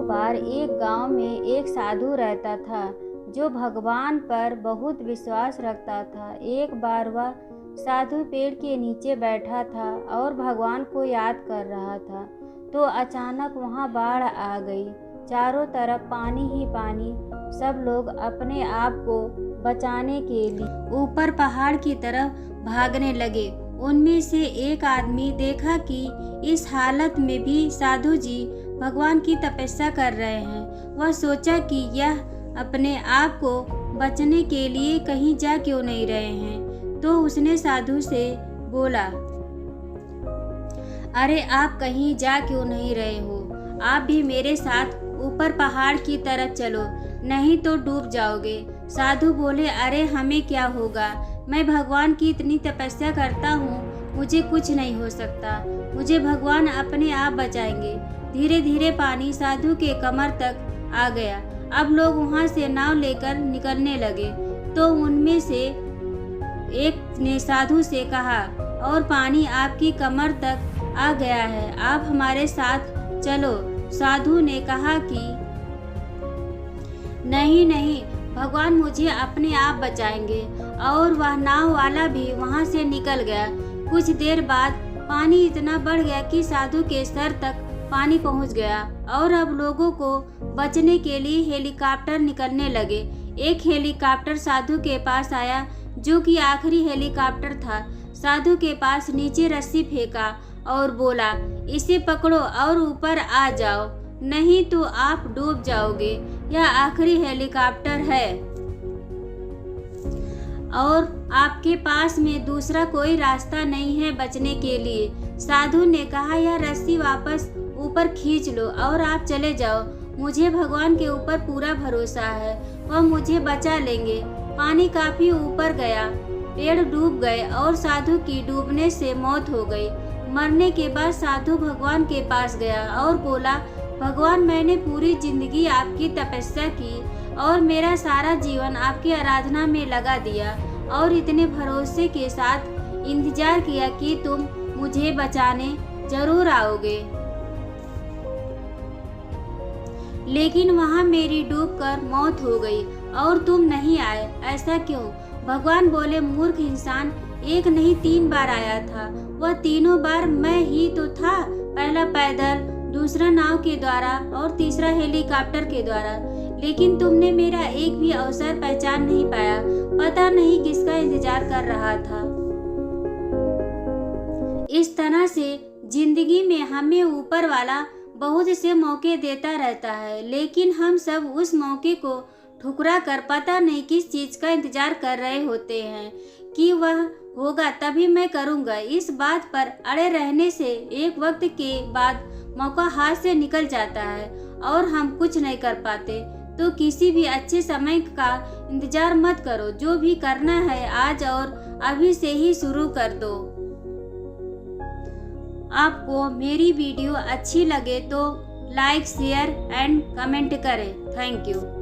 बार एक गांव में एक साधु रहता था जो भगवान पर बहुत विश्वास रखता था। एक बार वह साधु पेड़ के नीचे बैठा था और भगवान को याद कर रहा था, तो अचानक वहां बाढ़ आ गई। चारों तरफ पानी ही पानी। सब लोग अपने आप को बचाने के लिए ऊपर पहाड़ की तरफ भागने लगे। उनमें से एक आदमी देखा कि इस हालत में भी साधु जी भगवान की तपस्या कर रहे हैं। वह सोचा कि यह अपने आप को बचने के लिए कहीं जा क्यों नहीं रहे हैं। तो उसने साधु से बोला, अरे आप कहीं जा क्यों नहीं रहे हो? आप भी मेरे साथ ऊपर पहाड़ की तरफ चलो, नहीं तो डूब जाओगे। साधु बोले, अरे हमें क्या होगा, मैं भगवान की इतनी तपस्या करता हूँ, मुझे कुछ नहीं हो सकता, मुझे भगवान अपने आप बचाएंगे। धीरे धीरे पानी साधु के कमर तक आ गया। अब लोग वहाँ से नाव लेकर निकलने लगे, तो उनमें से एक ने साधु से कहा, और पानी आपकी कमर तक आ गया है, आप हमारे साथ चलो। साधु ने कहा कि नहीं नहीं, भगवान मुझे अपने आप बचाएंगे। और वह नाव वाला भी वहां से निकल गया। कुछ देर बाद पानी इतना बढ़ गया कि साधु के सर तक पानी पहुंच गया और अब लोगों को बचने के लिए हेलीकॉप्टर निकलने लगे। एक हेलीकॉप्टर साधु के पास आया, जो कि आखिरी हेलीकॉप्टर था। साधु के पास नीचे रस्सी फेंका और बोला, इसे पकड़ो और ऊपर आ जाओ, नहीं तो आप डूब जाओगे। यह आखिरी हेलीकॉप्टर है और आपके पास में दूसरा कोई रास्ता नहीं है बचने के लिए। साधु ने कहा, यह रस्सी वापस ऊपर खींच लो और आप चले जाओ। मुझे भगवान के ऊपर पूरा भरोसा है, वह मुझे बचा लेंगे। पानी काफी ऊपर गया, पेड़ डूब गए और साधु की डूबने से मौत हो गई। मरने के बाद साधु भगवान के पास गया और बोला, भगवान मैंने पूरी जिंदगी आपकी तपस्या की और मेरा सारा जीवन आपकी आराधना में लगा दिया और इतने भरोसे के साथ इंतजार किया कि तुम मुझे बचाने जरूर आओगे, लेकिन वहाँ मेरी डूबकर मौत हो गई और तुम नहीं आए, ऐसा क्यों? भगवान बोले, मूर्ख इंसान, एक नहीं 3 बार आया था। वह तीनों बार मैं ही तो था, पहला पैदल, दूसरा नाव के द्वारा और तीसरा हेलीकॉप्टर के द्वारा। लेकिन तुमने मेरा एक भी अवसर पहचान नहीं पाया, पता नहीं किसका इंतजार कर रहा था। इस तरह से जिंदगी में हमें ऊपर वाला बहुत से मौके देता रहता है, लेकिन हम सब उस मौके को ठुकरा कर पता नहीं किस चीज का इंतजार कर रहे होते हैं कि वह होगा तभी मैं करूँगा। इस बात पर अड़े रहने से एक वक्त के बाद मौका हाथ से निकल जाता है और हम कुछ नहीं कर पाते। तो किसी भी अच्छे समय का इंतजार मत करो, जो भी करना है आज और अभी से ही शुरू कर दो। आपको मेरी वीडियो अच्छी लगे तो लाइक, शेयर एंड कमेंट करें। Thank you.